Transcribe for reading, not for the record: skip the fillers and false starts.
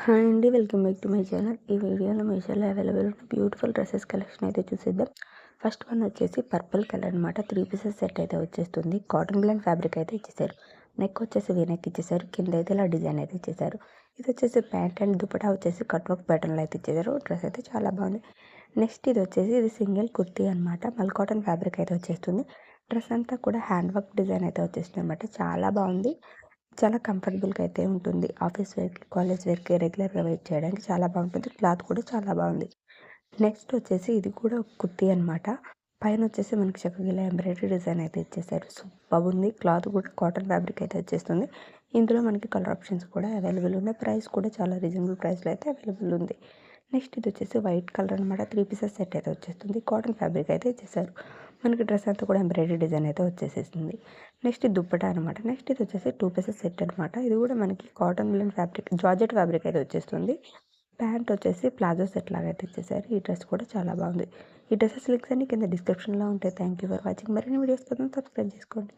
Hi అండి. Welcome back to my channel. ఈ వీడియోలో మీషోలో అవైలబుల్ ఉన్న బ్యూటిఫుల్ డ్రెస్సెస్ కలెక్షన్ అయితే చూసేద్దాం. ఫస్ట్ వన్ వచ్చేసి పర్పుల్ కలర్ అనమాట. 3 పీసెస్ సెట్ అయితే వచ్చేస్తుంది. కాటన్ బ్లెండ్ ఫ్యాబ్రిక్ అయితే ఇచ్చేసారు. నెక్ వచ్చేసి వీనెక్ ఇచ్చేసారు. కింద అయితే ఇలా డిజైన్ అయితే ఇచ్చేసారు. ఇది వచ్చేసి ప్యాంట్ అండ్ దుపట్టా వచ్చేసి కట్ వర్క్ ప్యాటర్న్లో అయితే ఇచ్చేసారు. డ్రెస్ అయితే చాలా బాగుంది. నెక్స్ట్ ఇది సింగిల్ కుర్తీ అనమాట. మల్ కాటన్ ఫ్యాబ్రిక్ అయితే వచ్చేస్తుంది. డ్రెస్ అంతా కూడా హ్యాండ్ వర్క్ డిజైన్ అయితే వచ్చేస్తుంది అనమాట. చాలా బాగుంది. చాలా కంఫర్టబుల్గా అయితే ఉంటుంది. ఆఫీస్ వేర్కి, కాలేజ్ వేర్కి రెగ్యులర్గా వేర్ చేయడానికి చాలా బాగుంటుంది. క్లాత్ కూడా చాలా బాగుంది. నెక్స్ట్ వచ్చేసి ఇది కూడా ఒక కుర్తీ అనమాట. పైన వచ్చేసి మనకి చక్కగా ఇలా ఎంబ్రాయిడరీ డిజైన్ అయితే ఇచ్చేసారు. సూపర్ ఉంది. క్లాత్ కూడా కాటన్ ఫ్యాబ్రిక్ అయితే వచ్చేస్తుంది. ఇందులో మనకి కలర్ ఆప్షన్స్ కూడా అవైలబుల్ ఉన్నాయి. ప్రైస్ కూడా చాలా రీజనబుల్ ప్రైస్లో అయితే అవైలబుల్ ఉంది. నెక్స్ట్ ఇది వచ్చేసి వైట్ కలర్ అనమాట. 3 పీసెస్ సెట్ అయితే వచ్చేస్తుంది. కాటన్ ఫ్యాబ్రిక్ అయితే ఇచ్చేసారు. మనకి డ్రెస్ అంతా కూడా ఎంబ్రాయిడరీ డిజైన్ అయితే వచ్చేసేసింది. నెక్స్ట్ ఇది దుప్పటా అనమాట. నెక్స్ట్ ఇది వచ్చేసి 2 పీసెస్ సెట్ అనమాట. ఇది కూడా మనకి cotton blend fabric, georgette fabric అయితే వచ్చేస్తుంది. ప్యాంట్ వచ్చేసి ప్లాజో సెట్ లాగా అయితే ఇచ్చేసారు. ఈ డ్రెస్ కూడా చాలా బాగుంది. ఈ డ్రెస్సెస్ లింక్స్ అన్ని కింద డిస్క్రిప్షన్లో ఉంటాయి. Thank you for watching. మరిన్ని వీడియోస్ కోసం సబ్స్క్రైబ్ చేసుకోండి.